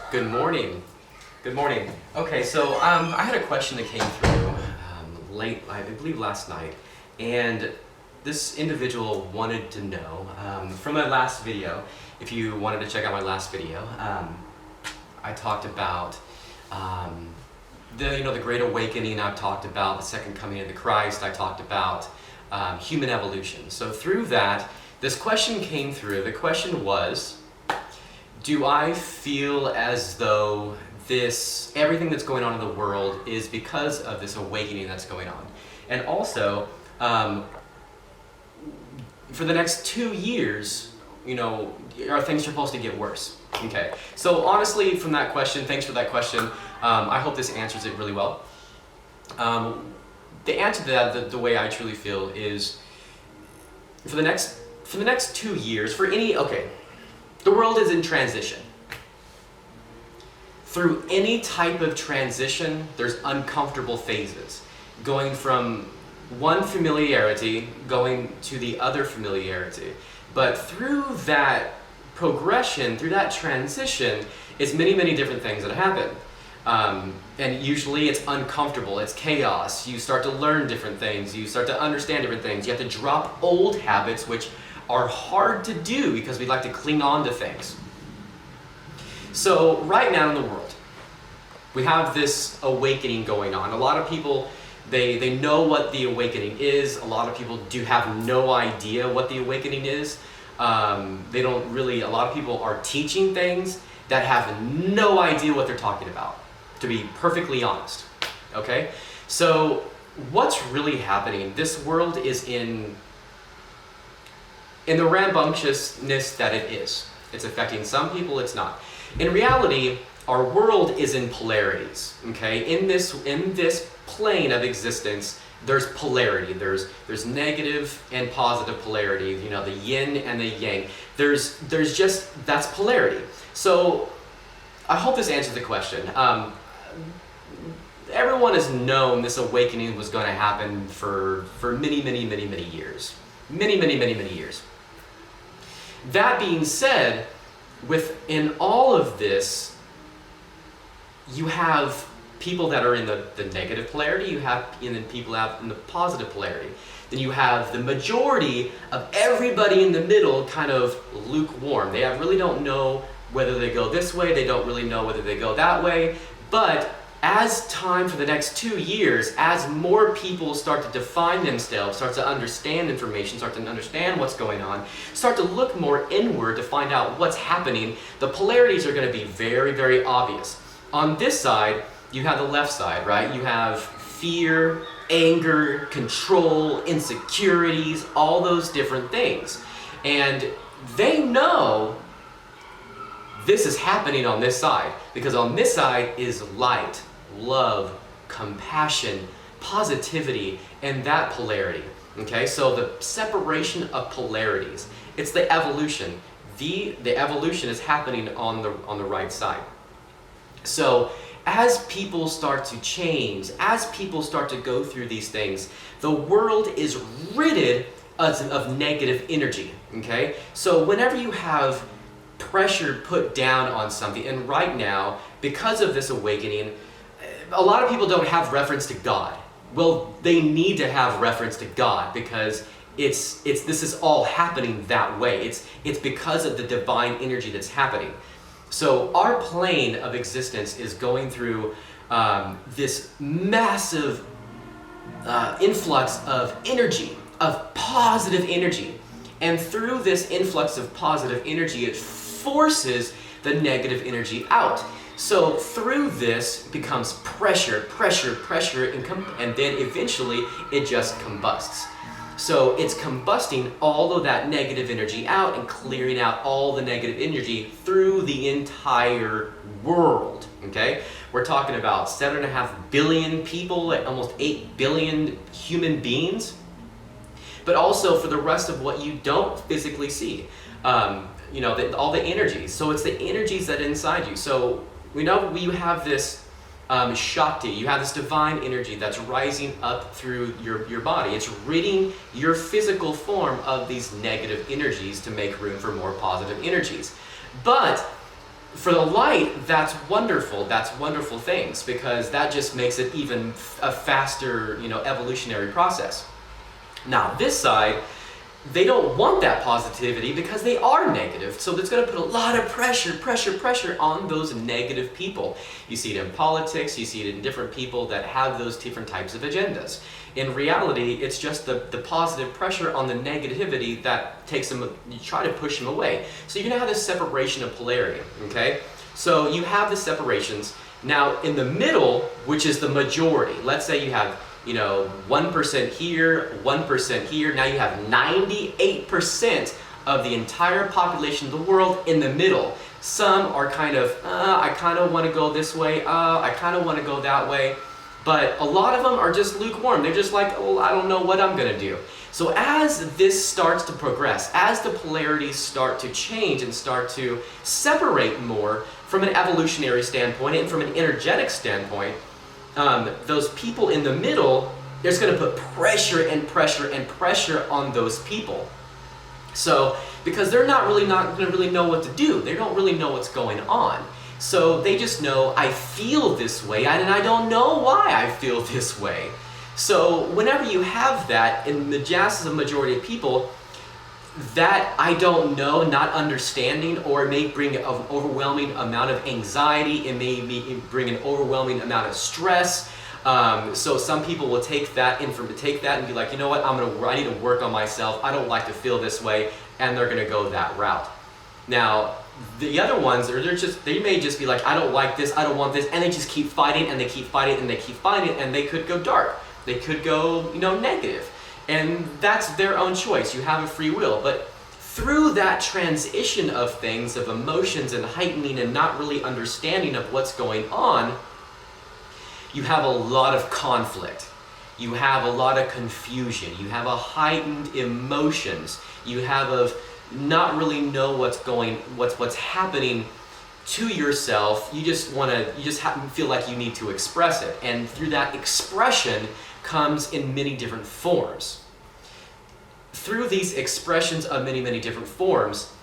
Good morning. Good morning. Okay, so I had a question that came through late, I believe last night, and this individual wanted to know from my last video. If you wanted to check out my last video, I talked about the Great Awakening. I've talked about the second coming of the Christ. I talked about human evolution. So through that, this question came through. The question was, do I feel as though everything that's going on in the world is because of this awakening that's going on? And also, for the next 2 years, are things supposed to get worse? Okay, so honestly, from that question, thanks for that question. I hope this answers it really well. The answer to that, the way I truly feel, is for the next 2 years, the world is in transition. Through any type of transition, there's uncomfortable phases. Going from one familiarity, going to the other familiarity. But through that progression, through that transition, it's many, many different things that happen. And usually it's uncomfortable, it's chaos. You start to learn different things, you start to understand different things. You have to drop old habits, which are hard to do because we like to cling on to things. So right now in the world, we have this awakening going on. A lot of people, they know what the awakening is. A lot of people do have no idea what the awakening is. A lot of people are teaching things that have no idea what they're talking about, to be perfectly honest. Okay? So what's really happening? This world is in the rambunctiousness that it is. It's affecting some people, it's not. In reality, our world is in polarities, okay? In this plane of existence, there's polarity. There's negative and positive polarity, the yin and the yang. That's polarity. So I hope this answers the question. Everyone has known this awakening was going to happen for many, many, many, many years. Many, many, many, many years. That being said, within all of this, you have people that are in the negative polarity, you have people out in the positive polarity. Then you have the majority of everybody in the middle kind of lukewarm. They really don't know whether they go this way, they don't really know whether they go that way. But as time for the next 2 years, as more people start to define themselves, start to understand information, start to understand what's going on, start to look more inward to find out what's happening, the polarities are going to be very, very obvious. On this side, you have the left side, right? You have fear, anger, control, insecurities, all those different things. And they know this is happening on this side, because on this side is light, love, compassion, positivity, and that polarity. Okay, so the separation of polarities, it's the evolution. The evolution is happening on the right side. So as people start to change, as people start to go through these things, the world is ridded of negative energy. Okay, so whenever you have pressure put down on something, and right now, because of this awakening, a lot of people don't have reference to God. Well, they need to have reference to God because this is all happening that way. It's because of the divine energy that's happening. So our plane of existence is going through this massive influx of energy, of positive energy. And through this influx of positive energy, it forces the negative energy out. So through this becomes pressure, and then eventually it just combusts. So it's combusting all of that negative energy out and clearing out all the negative energy through the entire world, okay? We're talking about 7.5 billion people, almost 8 billion human beings, but also for the rest of what you don't physically see. All the energies. So it's the energies that are inside you. So we know you have this Shakti, you have this divine energy that's rising up through your body. It's ridding your physical form of these negative energies to make room for more positive energies. But For the light, that's wonderful. That's wonderful things, because that just makes it even a faster, evolutionary process. Now, this side, they don't want that positivity because they are negative. So it's going to put a lot of pressure on those negative people. You see it in politics, you see it in different people that have those different types of agendas. In reality, it's just the positive pressure on the negativity that takes them, you try to push them away. So you're going to have this separation of polarity, okay? So you have the separations. Now, in the middle, which is the majority, let's say you have 1% here, 1% here. Now you have 98% of the entire population of the world in the middle. Some are kind of, I kind of want to go this way, I kind of want to go that way. But a lot of them are just lukewarm. They're just like, oh, I don't know what I'm going to do. So as this starts to progress, as the polarities start to change and start to separate more from an evolutionary standpoint and from an energetic standpoint, those people in the middle, it's going to put pressure on those people. So, because they're not going to really know what to do. They don't really know what's going on. So they just know, I feel this way, and I don't know why I feel this way. So whenever you have that in the massive majority of people, that I don't know, not understanding, or it may bring an overwhelming amount of anxiety, it may bring an overwhelming amount of stress. So some people will take that and be like, you know what, I need to work on myself, I don't like to feel this way, and they're gonna go that route. Now, the other ones, they may just be like, I don't like this, I don't want this, and they just keep fighting, and they keep fighting, and they keep fighting, and they could go dark. They could go, negative. And that's their own choice. You have a free will. But through that transition of things, of emotions and heightening and not really understanding of what's going on, you have a lot of conflict. You have a lot of confusion. You have a heightened emotions. You have of not really know what's happening to yourself. You just feel like you need to express it. And through that expression comes in many different forms. Through these expressions of many different forms,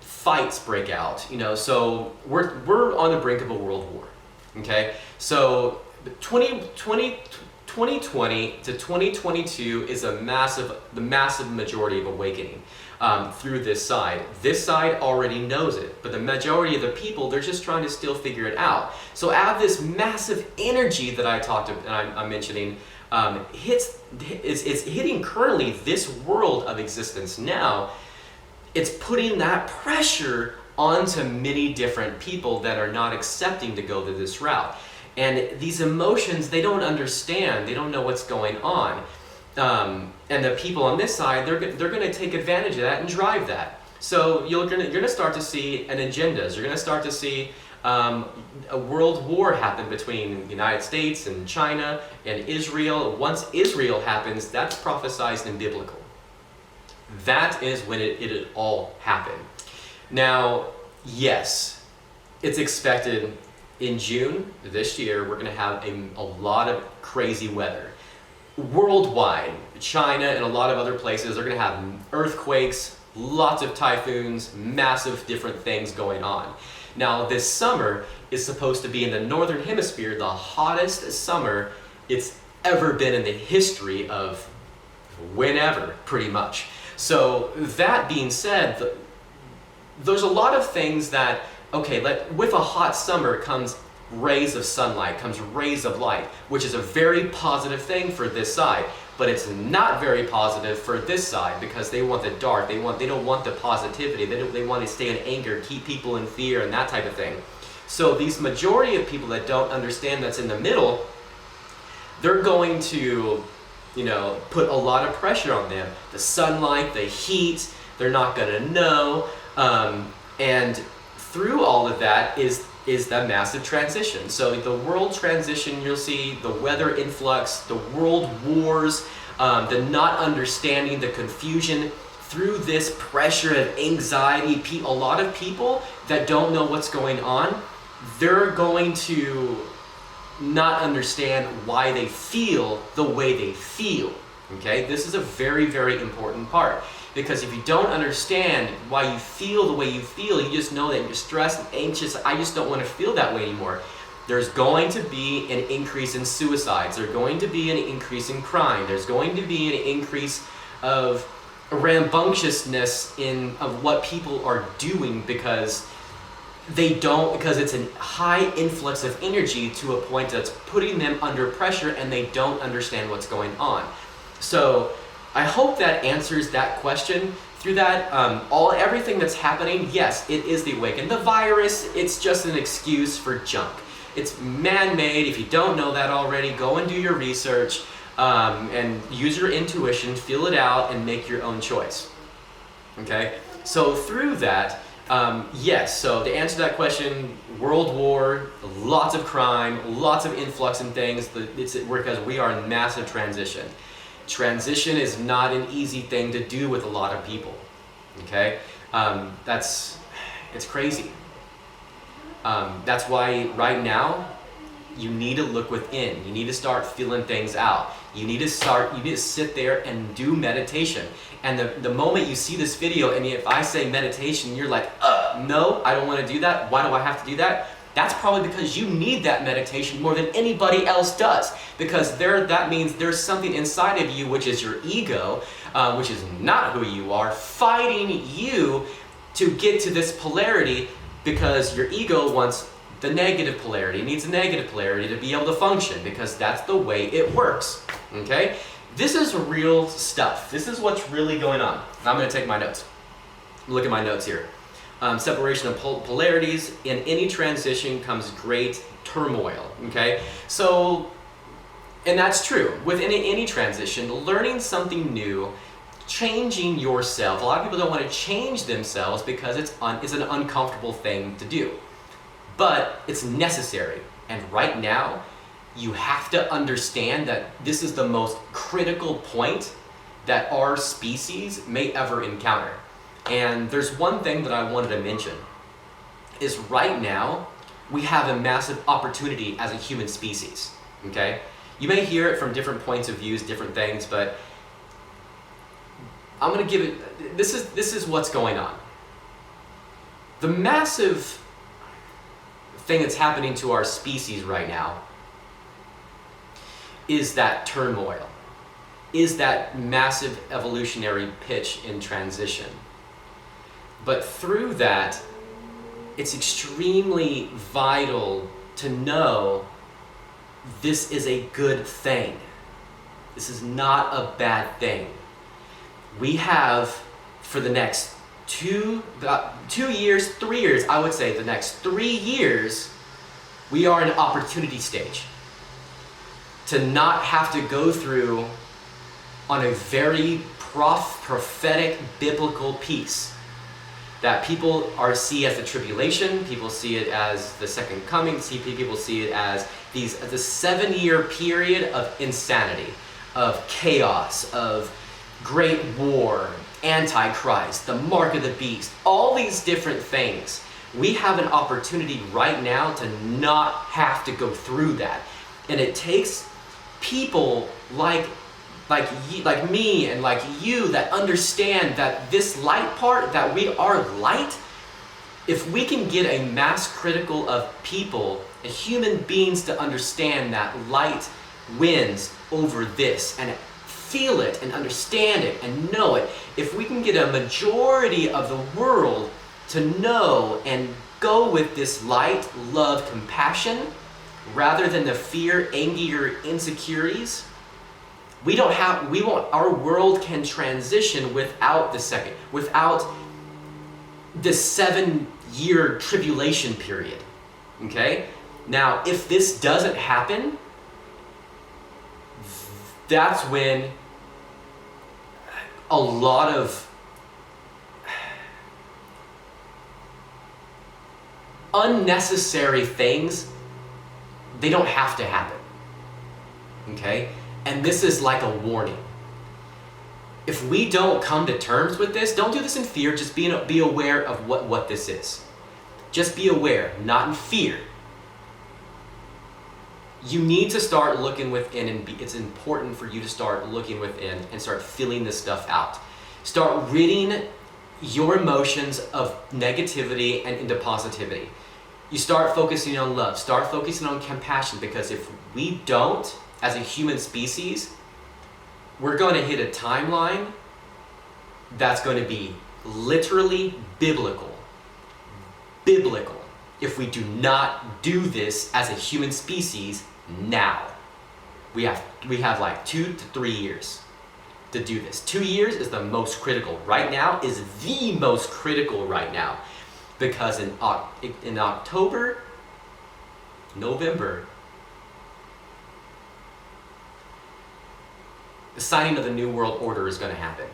fights break out, so we're on the brink of a world war, okay? So 2020 to 2022 is the massive majority of awakening through this side. This side already knows it, but the majority of the people, they're just trying to still figure it out. So out of this massive energy that I'm mentioning, it's hitting currently this world of existence now. It's putting that pressure onto many different people that are not accepting to go to this route. And these emotions, they don't understand, they don't know what's going on. And the people on this side, they're going to take advantage of that and drive that. So you're going to start to see an agendas. You're going to start to see a world war happen between the United States and China and Israel. Once Israel happens, that's prophesied in biblical. That is when it all happened. Now, yes, it's expected in June this year, we're going to have a lot of crazy weather. Worldwide, China and a lot of other places are going to have earthquakes, lots of typhoons, massive different things going on. Now, this summer is supposed to be in the northern hemisphere the hottest summer it's ever been in the history of whenever, pretty much. So that being said, there's a lot of things that, with a hot summer comes rays of sunlight, comes rays of light, which is a very positive thing for this side. But it's not very positive for this side because they want the dark. They don't want the positivity. They want to stay in anger, keep people in fear, and that type of thing. So these majority of people that don't understand that's in the middle, they're going to, put a lot of pressure on them. The sunlight, the heat, they're not going to know. And through all of that is that massive transition. So the world transition, you'll see the weather influx, the world wars, the not understanding, the confusion. Through this pressure of anxiety, a lot of people that don't know what's going on, they're going to not understand why they feel the way they feel. Okay, this is a very, very important part. Because if you don't understand why you feel the way you feel, you just know that you're stressed and anxious. I just don't want to feel that way anymore. There's going to be an increase in suicides. There's going to be an increase in crime. There's going to be an increase of rambunctiousness of what people are doing because it's a high influx of energy to a point that's putting them under pressure and they don't understand what's going on. So I hope that answers that question. Through that, everything that's happening, yes, it is the awakening. The virus, it's just an excuse for junk. It's man-made. If you don't know that already, go and do your research and use your intuition, feel it out, and make your own choice. Okay? So through that, yes, so to answer that question, world war, lots of crime, lots of influx and things, it's because we are in massive transition. Transition is not an easy thing to do with a lot of people, okay? It's crazy. That's why right now, you need to look within. You need to start feeling things out. You need to sit there and do meditation. And the moment you see this video, and if I say meditation, you're like, no, I don't want to do that. Why do I have to do that? That's probably because you need that meditation more than anybody else does. Because that means there's something inside of you, which is your ego, which is not who you are, fighting you to get to this polarity, because your ego wants the negative polarity. It needs a negative polarity to be able to function, because that's the way it works. Okay? This is real stuff. This is what's really going on. I'm going to take my notes. Look at my notes here. Separation of polarities. In any transition comes great turmoil. Okay? So, and that's true. Within any transition, learning something new, changing yourself. A lot of people don't want to change themselves because it's an uncomfortable thing to do. But it's necessary. And right now, you have to understand that this is the most critical point that our species may ever encounter. And there's one thing that I wanted to mention, is right now, we have a massive opportunity as a human species, okay? You may hear it from different points of views, different things, but I'm gonna give it, this is what's going on. The massive thing that's happening to our species right now is that turmoil, is that massive evolutionary pitch in transition. But through that, it's extremely vital to know this is a good thing. This is not a bad thing. We have, for the next 2 years, 3 years, I would say the next 3 years, we are in an opportunity stage to not have to go through on a very prophetic biblical piece that people see as the tribulation, people see it as the second coming, people see it as the 7-year period of insanity, of chaos, of great war, Antichrist, the mark of the beast, all these different things. We have an opportunity right now to not have to go through that. And it takes people like me and like you that understand that this light part, that we are light. If we can get a mass critical of people, human beings, to understand that light wins over this and feel it and understand it and know it, if we can get a majority of the world to know and go with this light, love, compassion, rather than the fear, anger, or insecurities, our world can transition without this 7-year tribulation period. Okay? Now, if this doesn't happen, that's when a lot of unnecessary things, they don't have to happen. Okay? And this is like a warning. If we don't come to terms with this, don't do this in fear, just be aware of what this is. Just be aware, not in fear. You need to start looking within, and it's important for you to start looking within and start feeling this stuff out. Start ridding your emotions of negativity and into positivity. You start focusing on love, start focusing on compassion, because if we don't, as a human species, we're going to hit a timeline that's going to be literally biblical. Biblical. If we do not do this as a human species now. We have like 2 to 3 years to do this. 2 years is the most critical. Right now is the most critical right now. Because in October, November, the signing of the New World Order is going to happen.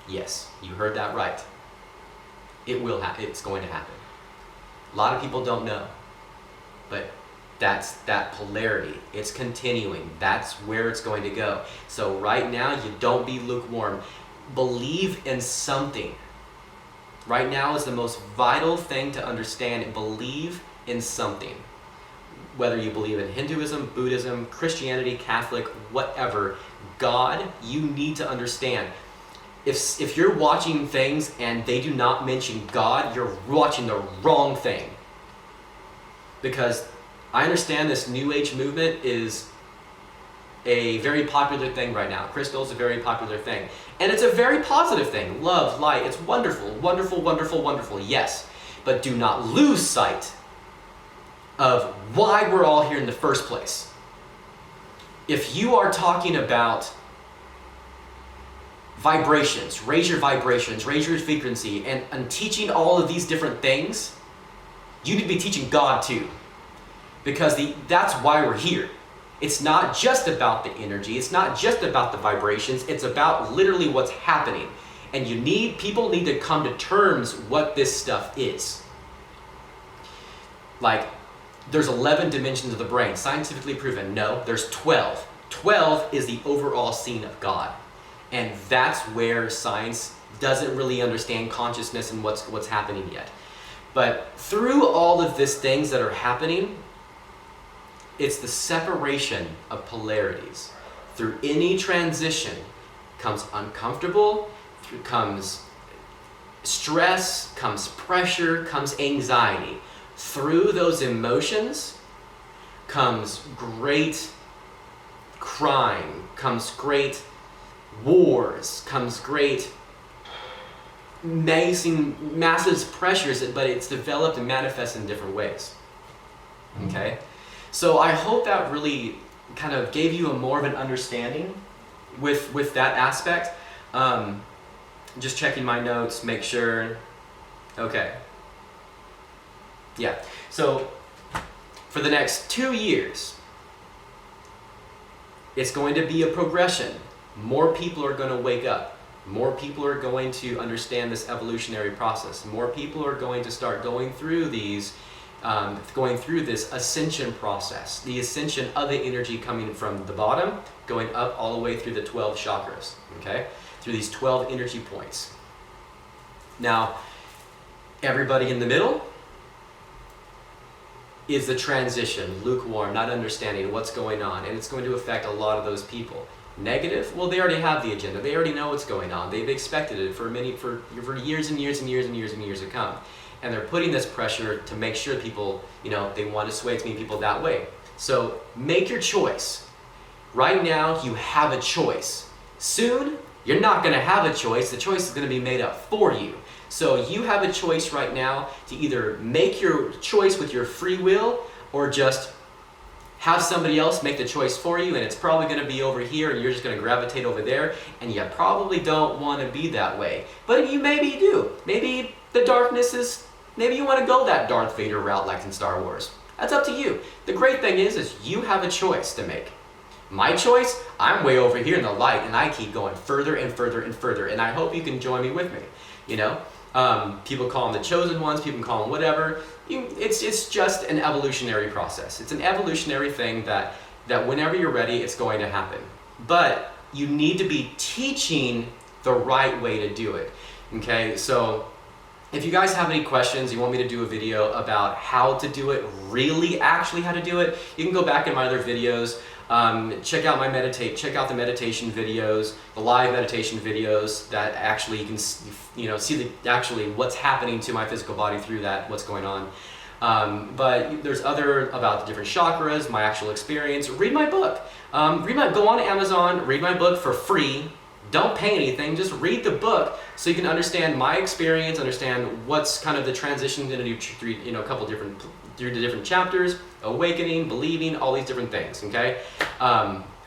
Yes, you heard that right. It will happen. It's going to happen. A lot of people don't know, but that's that polarity. It's continuing. That's where it's going to go. So right now, you don't be lukewarm. Believe in something. Right now is the most vital thing to understand. Believe in something. Whether you believe in Hinduism, Buddhism, Christianity, Catholic, whatever, God, you need to understand. If you're watching things and they do not mention God, you're watching the wrong thing. Because I understand this New Age movement is a very popular thing right now. Crystal is a very popular thing. And it's a very positive thing. Love, light, it's wonderful, wonderful, wonderful, wonderful, yes. But do not lose sight of why we're all here in the first place. If you are talking about vibrations, raise your frequency, and teaching all of these different things, you need to be teaching God too. Because that's why we're here. It's not just about the energy, it's not just about the vibrations, it's about literally what's happening. And people need to come to terms what this stuff is. Like, there's 11 dimensions of the brain, scientifically proven. No, there's 12. 12 is the overall scene of God. And that's where science doesn't really understand consciousness and what's happening yet. But through all of these things that are happening, it's the separation of polarities. Through any transition comes uncomfortable, comes stress, comes pressure, comes anxiety. Through those emotions comes great crime, comes great wars, comes great massive pressures, but it's developed and manifests in different ways. Okay? So I hope that really kind of gave you more of an understanding with that aspect. Just checking my notes, make sure. Okay. Yeah. So for the next 2 years, it's going to be a progression. More people are going to wake up. More people are going to understand this evolutionary process. More people are going to start going through this ascension process, the ascension of the energy coming from the bottom, going up all the way through the 12 chakras, okay? Through these 12 energy points. Now, everybody in the middle is the transition, lukewarm, not understanding what's going on, and it's going to affect a lot of those people. Negative, well, they already have the agenda. They already know what's going on. They've expected it for years and years and years and years and years to come. And they're putting this pressure to make sure people, they want to sway to meet people that way. So make your choice. Right now, you have a choice. Soon, you're not going to have a choice. The choice is going to be made up for you. So you have a choice right now to either make your choice with your free will or just have somebody else make the choice for you, and it's probably going to be over here and you're just going to gravitate over there, and you probably don't want to be that way. But you maybe do. Maybe the darkness is, maybe you want to go that Darth Vader route like in Star Wars. That's up to you. The great thing is you have a choice to make. My choice, I'm way over here in the light and I keep going further and further and further, and I hope you can join me with me. People call them the chosen ones, people call them whatever. It's just an evolutionary process. It's an evolutionary thing that whenever you're ready, it's going to happen. But you need to be teaching the right way to do it. Okay, so If you guys have any questions, you want me to do a video about how to do it, really actually how to do it, you can go back in my other videos. Check out the meditation videos, the live meditation videos that actually you can see actually what's happening to my physical body through that, what's going on. But there's other about the different chakras, my actual experience. Read my book. Go on Amazon, read my book for free. Don't pay anything, just read the book so you can understand my experience, understand what's kind of the transition going to do through, a couple different, through the different chapters, awakening, believing, all these different things, okay?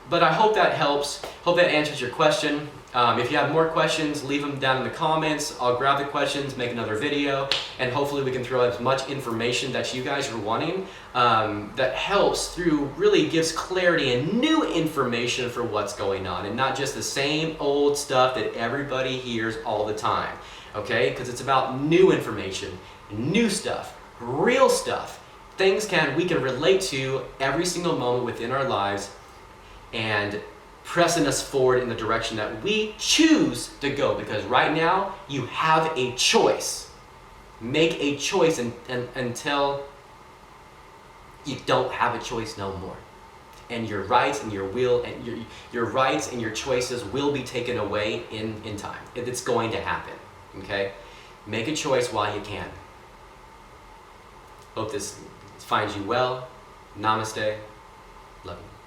But I hope that helps, hope that answers your question. If you have more questions, leave them down in the comments. I'll grab the questions, make another video, and hopefully we can throw as much information that you guys are wanting that helps through, really gives clarity and new information for what's going on, and not just the same old stuff that everybody hears all the time, okay? Because it's about new information, new stuff, real stuff, things we can relate to every single moment within our lives, and pressing us forward in the direction that we choose to go. Because right now, you have a choice. Make a choice until you don't have a choice no more. And your rights and your will and your rights and your choices will be taken away in time. It's going to happen, okay? Make a choice while you can. Hope this finds you well. Namaste. Love you.